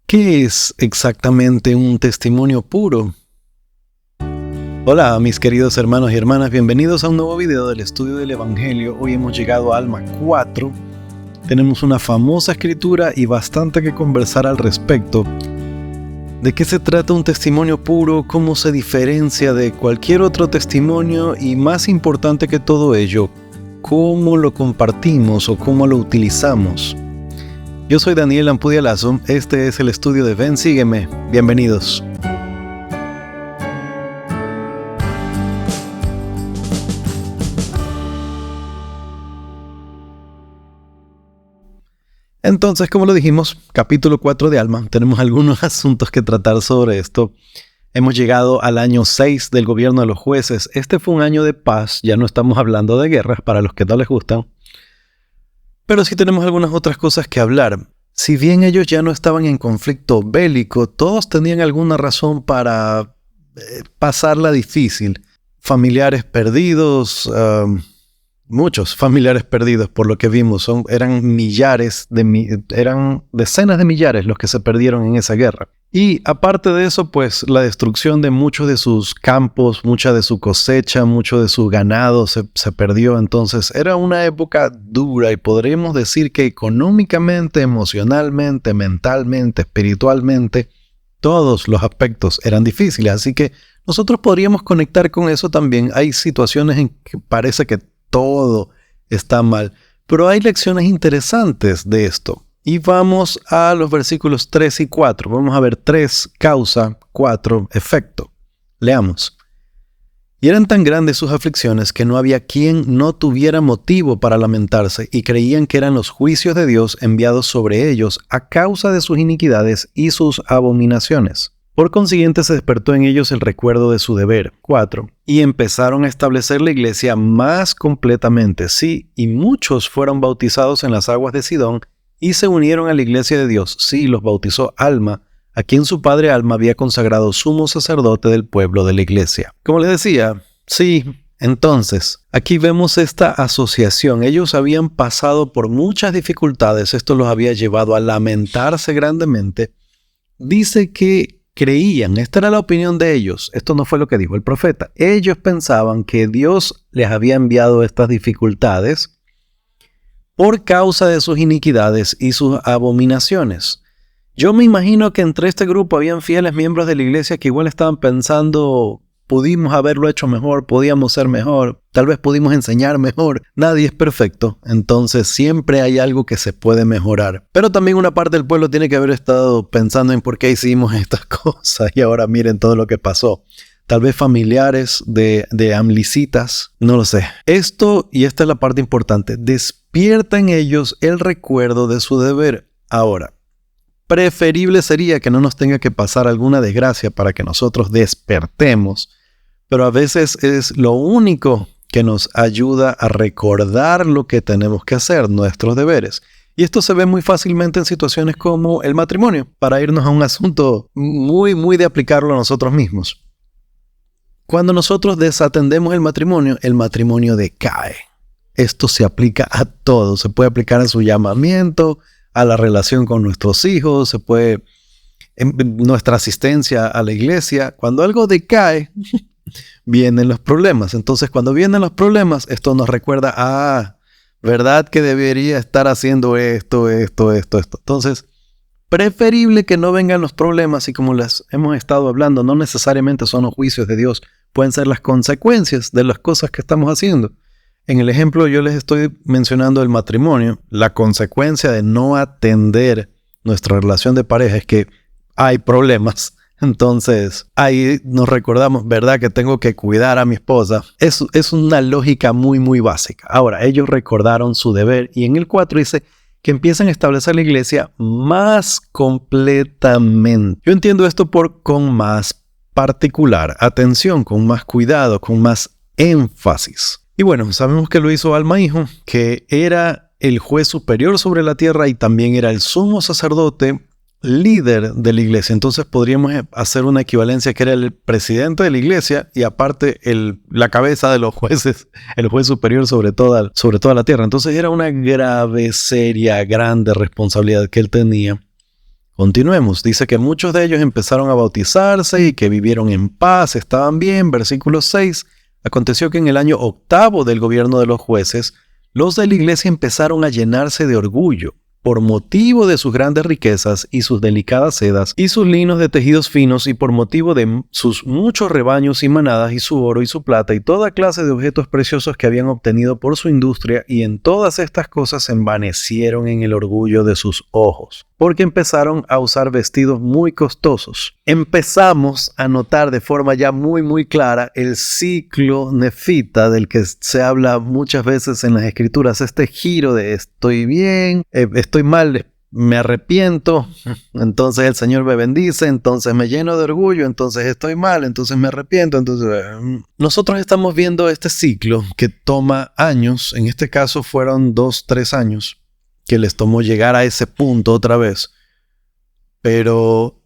¿Qué es exactamente un testimonio puro? Hola mis queridos hermanos y hermanas, bienvenidos a un nuevo video del estudio del Evangelio. Hoy hemos llegado a Alma 4. Tenemos una famosa escritura y bastante que conversar al respecto. ¿De qué se trata un testimonio puro? ¿Cómo se diferencia de cualquier otro testimonio? Y más importante que todo ello, ¿cómo lo compartimos o cómo lo utilizamos? Yo soy Daniel Ampudialazo, este es el estudio de Ven, Sígueme. Bienvenidos. Entonces, como lo dijimos, capítulo 4 de Alma, tenemos algunos asuntos que tratar sobre esto. Hemos llegado al año 6 del gobierno de los jueces. Este fue un año de paz, ya no estamos hablando de guerras para los que no les gustan. Pero sí tenemos algunas otras cosas que hablar. Si bien ellos ya no estaban en conflicto bélico, todos tenían alguna razón para pasarla difícil. Familiares perdidos, muchos familiares perdidos por lo que vimos. Eran decenas de millares los que se perdieron en esa guerra. Y aparte de eso, pues la destrucción de muchos de sus campos, mucha de su cosecha, mucho de su ganado se perdió. Entonces era una época dura y podríamos decir que económicamente, emocionalmente, mentalmente, espiritualmente, todos los aspectos eran difíciles. Así que nosotros podríamos conectar con eso también. Hay situaciones en que parece que todo está mal, pero hay lecciones interesantes de esto. Y vamos a los versículos 3 y 4. Vamos a ver 3, causa, 4, efecto. Leamos. Y eran tan grandes sus aflicciones que no había quien no tuviera motivo para lamentarse, y creían que eran los juicios de Dios enviados sobre ellos a causa de sus iniquidades y sus abominaciones. Por consiguiente se despertó en ellos el recuerdo de su deber. 4. Y empezaron a establecer la iglesia más completamente. Sí, y muchos fueron bautizados en las aguas de Sidón, y se unieron a la iglesia de Dios. Sí, los bautizó Alma, a quien su padre Alma había consagrado sumo sacerdote del pueblo de la iglesia. Como les decía, sí, entonces, aquí vemos esta asociación. Ellos habían pasado por muchas dificultades, esto los había llevado a lamentarse grandemente. Dice que creían, esta era la opinión de ellos, esto no fue lo que dijo el profeta. Ellos pensaban que Dios les había enviado estas dificultades por causa de sus iniquidades y sus abominaciones. Yo me imagino que entre este grupo habían fieles miembros de la iglesia que igual estaban pensando, pudimos haberlo hecho mejor, podíamos ser mejor, tal vez pudimos enseñar mejor. Nadie es perfecto, entonces siempre hay algo que se puede mejorar. Pero también una parte del pueblo tiene que haber estado pensando en por qué hicimos estas cosas y ahora miren todo lo que pasó. Tal vez familiares de amlicitas, no lo sé. Esto, y esta es la parte importante, despierta en ellos el recuerdo de su deber. Ahora, preferible sería que no nos tenga que pasar alguna desgracia para que nosotros despertemos, pero a veces es lo único que nos ayuda a recordar lo que tenemos que hacer, nuestros deberes. Y esto se ve muy fácilmente en situaciones como el matrimonio, para irnos a un asunto muy de aplicarlo a nosotros mismos. Cuando nosotros desatendemos el matrimonio decae. Esto se aplica a todo. Se puede aplicar a su llamamiento, a la relación con nuestros hijos, se puede en nuestra asistencia a la iglesia. Cuando algo decae, vienen los problemas. Entonces, cuando vienen los problemas, esto nos recuerda, ¿verdad que debería estar haciendo esto? Entonces, preferible que no vengan los problemas y como les hemos estado hablando, no necesariamente son los juicios de Dios, pueden ser las consecuencias de las cosas que estamos haciendo. En el ejemplo yo les estoy mencionando el matrimonio. La consecuencia de no atender nuestra relación de pareja es que hay problemas. Entonces ahí nos recordamos, ¿verdad? Que tengo que cuidar a mi esposa. Es una lógica muy básica. Ahora, ellos recordaron su deber y en el 4 dice que empiezan a establecer la iglesia más completamente. Yo entiendo esto con más particular atención, con más cuidado, con más énfasis. Y bueno, sabemos que lo hizo Alma hijo, que era el juez superior sobre la tierra y también era el sumo sacerdote líder de la iglesia. Entonces podríamos hacer una equivalencia que era el presidente de la iglesia y aparte la cabeza de los jueces, el juez superior sobre toda la tierra. Entonces era una grave, seria, grande responsabilidad que él tenía Continuemos. Dice que muchos de ellos empezaron a bautizarse y que vivieron en paz, estaban bien. Versículo 6. Aconteció que en el año 8º del gobierno de los jueces, los de la iglesia empezaron a llenarse de orgullo por motivo de sus grandes riquezas y sus delicadas sedas y sus linos de tejidos finos y por motivo de sus muchos rebaños y manadas y su oro y su plata y toda clase de objetos preciosos que habían obtenido por su industria, y en todas estas cosas se envanecieron en el orgullo de sus ojos, porque empezaron a usar vestidos muy costosos. Empezamos a notar de forma ya muy clara el ciclo nefita del que se habla muchas veces en las escrituras, este giro de estoy bien, estoy mal, me arrepiento, entonces el Señor me bendice, entonces me lleno de orgullo, entonces estoy mal, entonces me arrepiento. Entonces nosotros estamos viendo este ciclo que toma años, en este caso fueron 2-3 años que les tomó llegar a ese punto otra vez, pero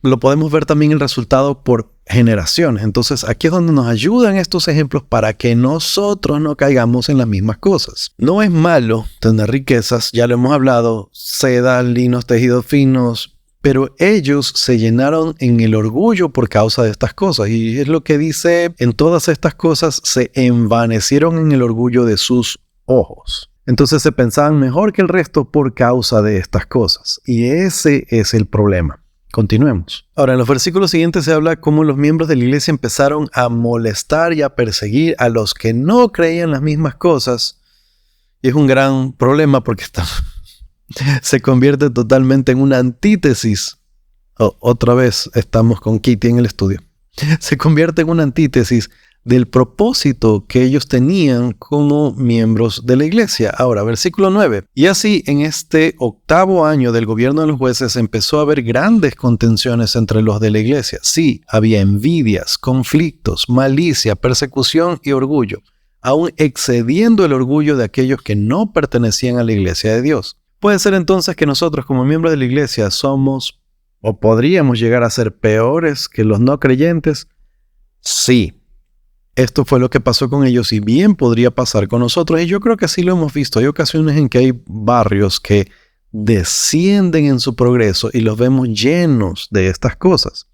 lo podemos ver también el resultado por generaciones. Entonces aquí es donde nos ayudan estos ejemplos para que nosotros no caigamos en las mismas cosas. No es malo tener riquezas, ya lo hemos hablado, seda, linos, tejidos finos, pero ellos se llenaron en el orgullo por causa de estas cosas, y es lo que dice: en todas estas cosas se envanecieron en el orgullo de sus ojos. Entonces se pensaban mejor que el resto por causa de estas cosas, y ese es el problema. Continuemos. Ahora, en los versículos siguientes se habla cómo los miembros de la iglesia empezaron a molestar y a perseguir a los que no creían las mismas cosas. Y es un gran problema porque se convierte totalmente en una antítesis. Otra vez estamos con Kitty en el estudio. Se convierte en una antítesis del propósito que ellos tenían como miembros de la iglesia. Ahora, versículo 9. Y así, en este 8º año del gobierno de los jueces, empezó a haber grandes contenciones entre los de la iglesia. Sí, había envidias, conflictos, malicia, persecución y orgullo, aún excediendo el orgullo de aquellos que no pertenecían a la iglesia de Dios. Puede ser entonces que nosotros, como miembros de la iglesia, somos o podríamos llegar a ser peores que los no creyentes. Sí. Esto fue lo que pasó con ellos y bien podría pasar con nosotros. Y yo creo que así lo hemos visto. Hay ocasiones en que hay barrios que descienden en su progreso y los vemos llenos de estas cosas.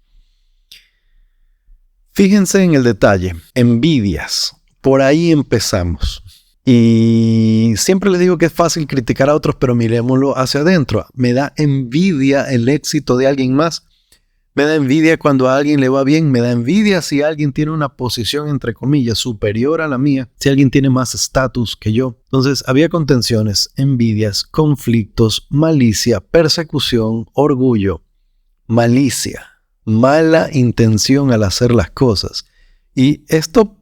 Fíjense en el detalle. Envidias. Por ahí empezamos. Y siempre les digo que es fácil criticar a otros, pero miremoslo hacia adentro. Me da envidia el éxito de alguien más. Me da envidia cuando a alguien le va bien. Me da envidia si alguien tiene una posición, entre comillas, superior a la mía. Si alguien tiene más estatus que yo. Entonces había contenciones, envidias, conflictos, malicia, persecución, orgullo, malicia, mala intención al hacer las cosas. Y esto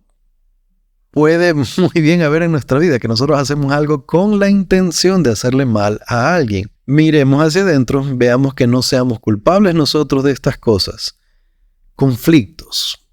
puede muy bien haber en nuestra vida, que nosotros hacemos algo con la intención de hacerle mal a alguien. Miremos hacia adentro, veamos que no seamos culpables nosotros de estas cosas. Conflictos.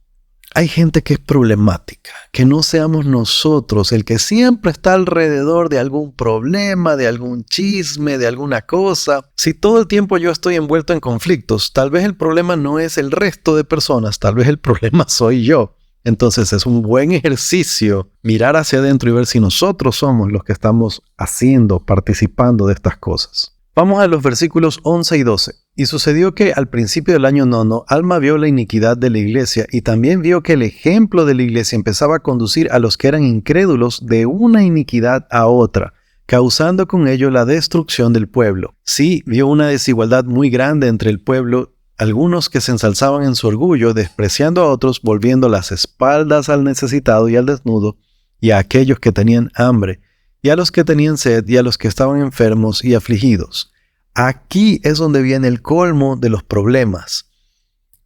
Hay gente que es problemática, que no seamos nosotros el que siempre está alrededor de algún problema, de algún chisme, de alguna cosa. Si todo el tiempo yo estoy envuelto en conflictos, tal vez el problema no es el resto de personas, tal vez el problema soy yo. Entonces es un buen ejercicio mirar hacia adentro y ver si nosotros somos los que estamos haciendo, participando de estas cosas. Vamos a los versículos 11 y 12. Y sucedió que al principio del año 9, Alma vio la iniquidad de la iglesia y también vio que el ejemplo de la iglesia empezaba a conducir a los que eran incrédulos de una iniquidad a otra, causando con ello la destrucción del pueblo. Sí, vio una desigualdad muy grande entre el pueblo, algunos que se ensalzaban en su orgullo, despreciando a otros, volviendo las espaldas al necesitado y al desnudo, y a aquellos que tenían hambre, y a los que tenían sed, y a los que estaban enfermos y afligidos. Aquí es donde viene el colmo de los problemas.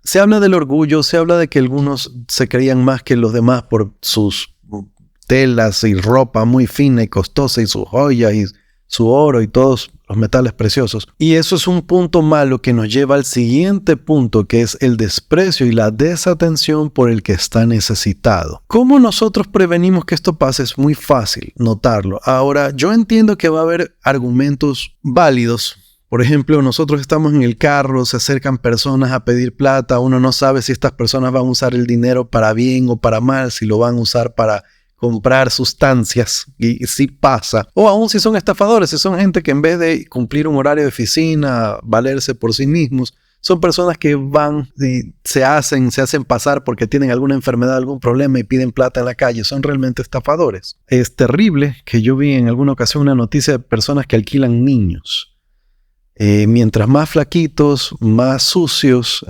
Se habla del orgullo, se habla de que algunos se creían más que los demás por sus telas y ropa muy fina y costosa, y sus joyas y su oro y todos los metales preciosos. Y eso es un punto malo que nos lleva al siguiente punto, que es el desprecio y la desatención por el que está necesitado. ¿Cómo nosotros prevenimos que esto pase? Es muy fácil notarlo. Ahora, yo entiendo que va a haber argumentos válidos. Por ejemplo, nosotros estamos en el carro, se acercan personas a pedir plata, uno no sabe si estas personas van a usar el dinero para bien o para mal, si lo van a usar para comprar sustancias, y sí pasa. O aún si son estafadores, si son gente que en vez de cumplir un horario de oficina, valerse por sí mismos, son personas que van y se hacen pasar porque tienen alguna enfermedad, algún problema y piden plata en la calle. Son realmente estafadores. Es terrible que yo vi en alguna ocasión una noticia de personas que alquilan niños. Mientras más flaquitos, más sucios,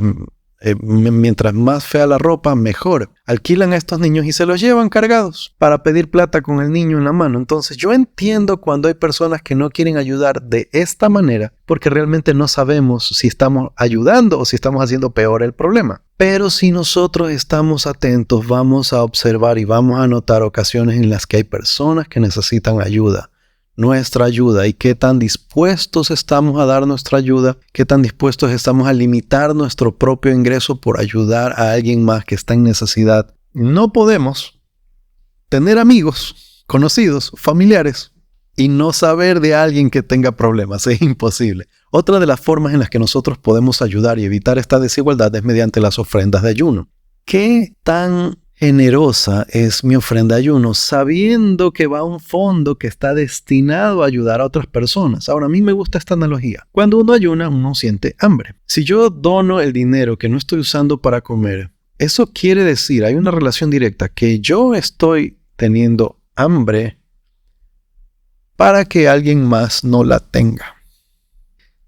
mientras más fea la ropa, mejor. Alquilan a estos niños y se los llevan cargados para pedir plata con el niño en la mano. Entonces yo entiendo cuando hay personas que no quieren ayudar de esta manera porque realmente no sabemos si estamos ayudando o si estamos haciendo peor el problema. Pero si nosotros estamos atentos, vamos a observar y vamos a notar ocasiones en las que hay personas que necesitan ayuda. Nuestra ayuda y qué tan dispuestos estamos a dar nuestra ayuda, qué tan dispuestos estamos a limitar nuestro propio ingreso por ayudar a alguien más que está en necesidad. No podemos tener amigos, conocidos, familiares y no saber de alguien que tenga problemas. Es imposible. Otra de las formas en las que nosotros podemos ayudar y evitar esta desigualdad es mediante las ofrendas de ayuno. ¿Qué tan generosa es mi ofrenda de ayuno, sabiendo que va a un fondo que está destinado a ayudar a otras personas? Ahora, a mí me gusta esta analogía. Cuando uno ayuna, uno siente hambre. Si yo dono el dinero que no estoy usando para comer, eso quiere decir, hay una relación directa, que yo estoy teniendo hambre para que alguien más no la tenga.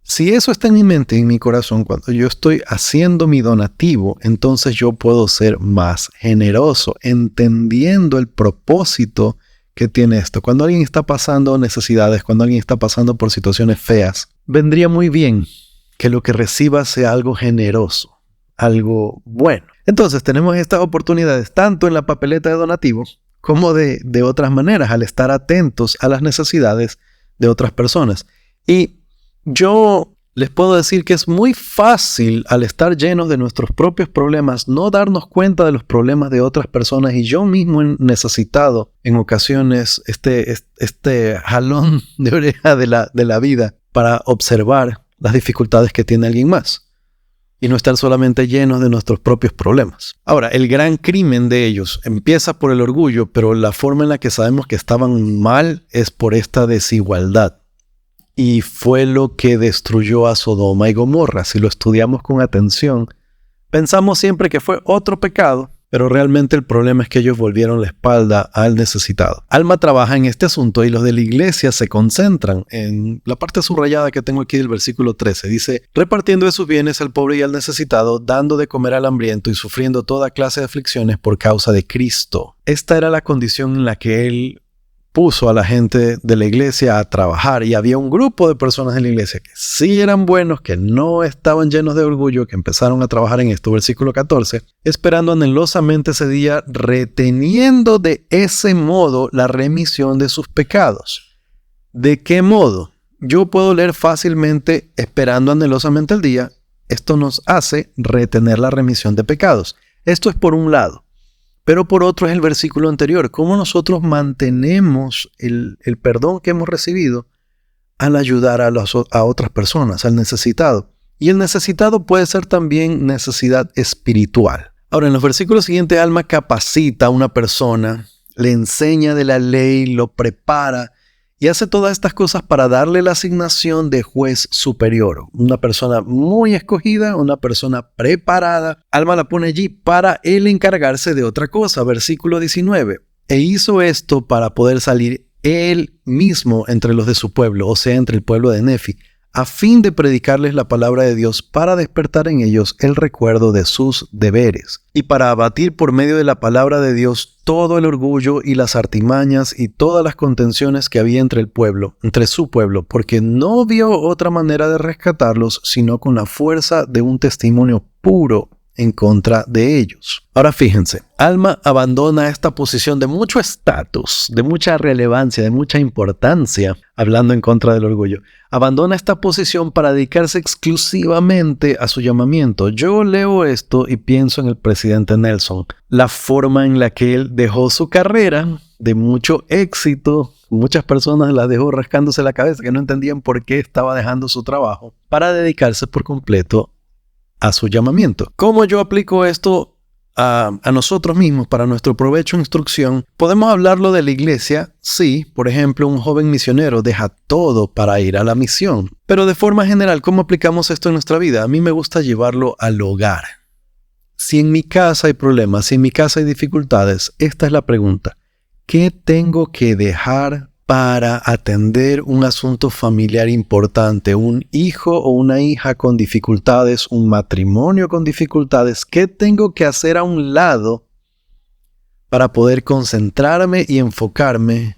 Si eso está en mi mente y en mi corazón cuando yo estoy haciendo mi donativo, entonces yo puedo ser más generoso, entendiendo el propósito que tiene esto. Cuando alguien está pasando necesidades, cuando alguien está pasando por situaciones feas, vendría muy bien que lo que reciba sea algo generoso, algo bueno. Entonces tenemos estas oportunidades tanto en la papeleta de donativos como de otras maneras, al estar atentos a las necesidades de otras personas. Y yo les puedo decir que es muy fácil, al estar llenos de nuestros propios problemas, no darnos cuenta de los problemas de otras personas. Y yo mismo he necesitado en ocasiones este jalón de oreja de la vida para observar las dificultades que tiene alguien más y no estar solamente llenos de nuestros propios problemas. Ahora, el gran crimen de ellos empieza por el orgullo, pero la forma en la que sabemos que estaban mal es por esta desigualdad. Y fue lo que destruyó a Sodoma y Gomorra. Si lo estudiamos con atención, pensamos siempre que fue otro pecado, pero realmente el problema es que ellos volvieron la espalda al necesitado. Alma trabaja en este asunto y los de la iglesia se concentran en la parte subrayada que tengo aquí del versículo 13. Dice, repartiendo de sus bienes al pobre y al necesitado, dando de comer al hambriento y sufriendo toda clase de aflicciones por causa de Cristo. Esta era la condición en la que él puso a la gente de la iglesia a trabajar, y había un grupo de personas en la iglesia que sí eran buenos, que no estaban llenos de orgullo, que empezaron a trabajar en esto, versículo 14, esperando anhelosamente ese día, reteniendo de ese modo la remisión de sus pecados. ¿De qué modo? Yo puedo leer fácilmente esperando anhelosamente el día. Esto nos hace retener la remisión de pecados. Esto es por un lado. Pero por otro es el versículo anterior, cómo nosotros mantenemos el perdón que hemos recibido al ayudar a otras personas, al necesitado. Y el necesitado puede ser también necesidad espiritual. Ahora, en los versículos siguientes, Alma capacita a una persona, le enseña de la ley, lo prepara y hace todas estas cosas para darle la asignación de juez superior. Una persona muy escogida, una persona preparada. Alma la pone allí para él encargarse de otra cosa. Versículo 19. E hizo esto para poder salir él mismo entre los de su pueblo, o sea, entre el pueblo de Nefi, a fin de predicarles la palabra de Dios para despertar en ellos el recuerdo de sus deberes y para abatir por medio de la palabra de Dios todo el orgullo y las artimañas y todas las contenciones que había entre el pueblo, entre su pueblo, porque no vio otra manera de rescatarlos sino con la fuerza de un testimonio puro en contra de ellos. Ahora fíjense, Alma abandona esta posición de mucho estatus, de mucha relevancia, de mucha importancia, hablando en contra del orgullo. Abandona esta posición para dedicarse exclusivamente a su llamamiento. Yo leo esto y pienso en el presidente Nelson, la forma en la que él dejó su carrera de mucho éxito. Muchas personas la dejó rascándose la cabeza, que no entendían por qué estaba dejando su trabajo, para dedicarse por completo a su llamamiento. ¿Cómo yo aplico esto a nosotros mismos para nuestro provecho e instrucción, podemos hablarlo de la iglesia. Sí, por ejemplo, un joven misionero deja todo para ir a la misión. Pero de forma general, ¿cómo aplicamos esto en nuestra vida? A mí me gusta llevarlo al hogar. Si en mi casa hay problemas, si en mi casa hay dificultades, esta es la pregunta. ¿Qué tengo que dejar para atender un asunto familiar importante? Un hijo o una hija con dificultades, un matrimonio con dificultades. ¿Qué tengo que hacer a un lado para poder concentrarme y enfocarme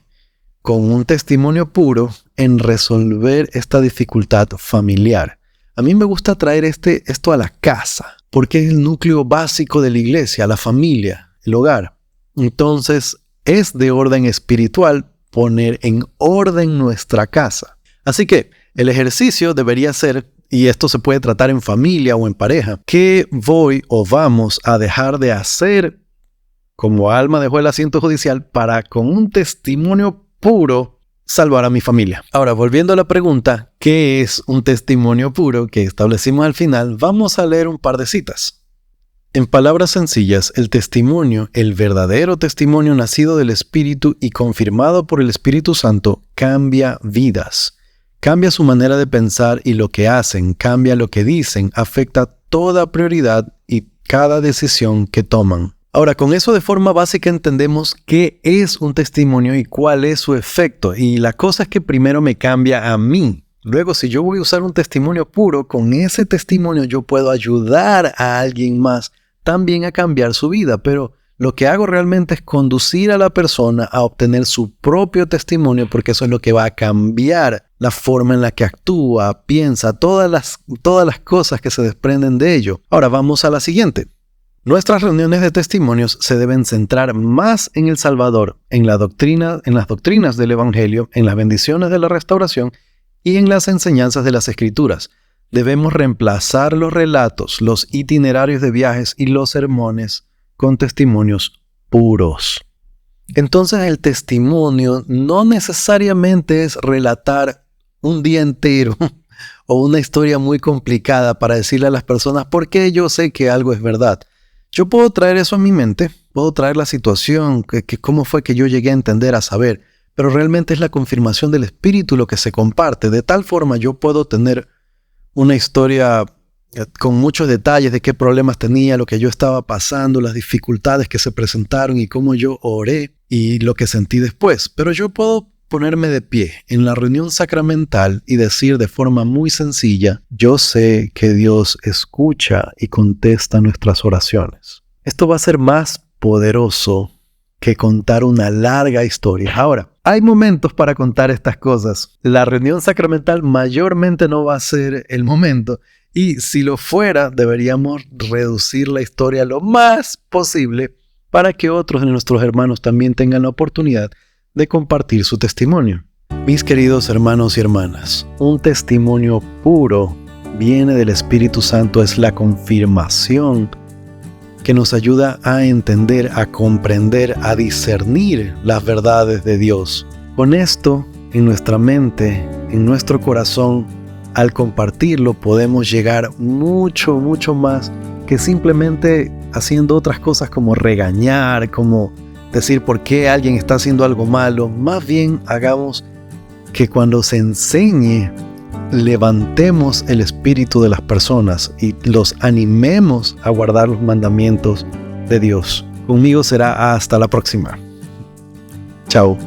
con un testimonio puro en resolver esta dificultad familiar? A mí me gusta traer esto a la casa, porque es el núcleo básico de la iglesia, la familia, el hogar. Entonces, es de orden espiritual poner en orden nuestra casa. Así que el ejercicio debería ser, y esto se puede tratar en familia o en pareja, ¿qué voy o vamos a dejar de hacer como Alma dejó el asiento judicial para, con un testimonio puro, salvar a mi familia? Ahora, volviendo a la pregunta, ¿qué es un testimonio puro que establecimos al final? Vamos a leer un par de citas. En palabras sencillas, el testimonio, el verdadero testimonio nacido del Espíritu y confirmado por el Espíritu Santo, cambia vidas. Cambia su manera de pensar y lo que hacen, cambia lo que dicen, afecta toda prioridad y cada decisión que toman. Ahora, con eso de forma básica entendemos qué es un testimonio y cuál es su efecto. Y la cosa es que primero me cambia a mí. Luego, si yo voy a usar un testimonio puro, con ese testimonio yo puedo ayudar a alguien más también a cambiar su vida. Pero lo que hago realmente es conducir a la persona a obtener su propio testimonio, porque eso es lo que va a cambiar la forma en la que actúa, piensa, todas las cosas que se desprenden de ello. Ahora vamos a la siguiente. Nuestras reuniones de testimonios se deben centrar más en el Salvador, en las doctrinas del Evangelio, en las bendiciones de la restauración y en las enseñanzas de las Escrituras. Debemos reemplazar los relatos, los itinerarios de viajes y los sermones con testimonios puros. Entonces el testimonio no necesariamente es relatar un día entero o una historia muy complicada para decirle a las personas por qué yo sé que algo es verdad. Yo puedo traer eso a mi mente, puedo traer la situación, cómo fue que yo llegué a entender, a saber, pero realmente es la confirmación del Espíritu lo que se comparte. De tal forma yo puedo tener una historia con muchos detalles de qué problemas tenía, lo que yo estaba pasando, las dificultades que se presentaron y cómo yo oré y lo que sentí después. Pero yo puedo ponerme de pie en la reunión sacramental y decir de forma muy sencilla, yo sé que Dios escucha y contesta nuestras oraciones. Esto va a ser más poderoso que contar una larga historia. Ahora, hay momentos para contar estas cosas. La reunión sacramental mayormente no va a ser el momento. Y si lo fuera, deberíamos reducir la historia lo más posible para que otros de nuestros hermanos también tengan la oportunidad de compartir su testimonio. Mis queridos hermanos y hermanas, un testimonio puro viene del Espíritu Santo, es la confirmación que nos ayuda a entender, a comprender, a discernir las verdades de Dios. Con esto en nuestra mente, en nuestro corazón, al compartirlo podemos llegar mucho, mucho más que simplemente haciendo otras cosas como regañar, como decir por qué alguien está haciendo algo malo. Más bien hagamos que cuando se enseñe, levantemos el espíritu de las personas y los animemos a guardar los mandamientos de Dios. Conmigo será hasta la próxima. Chao.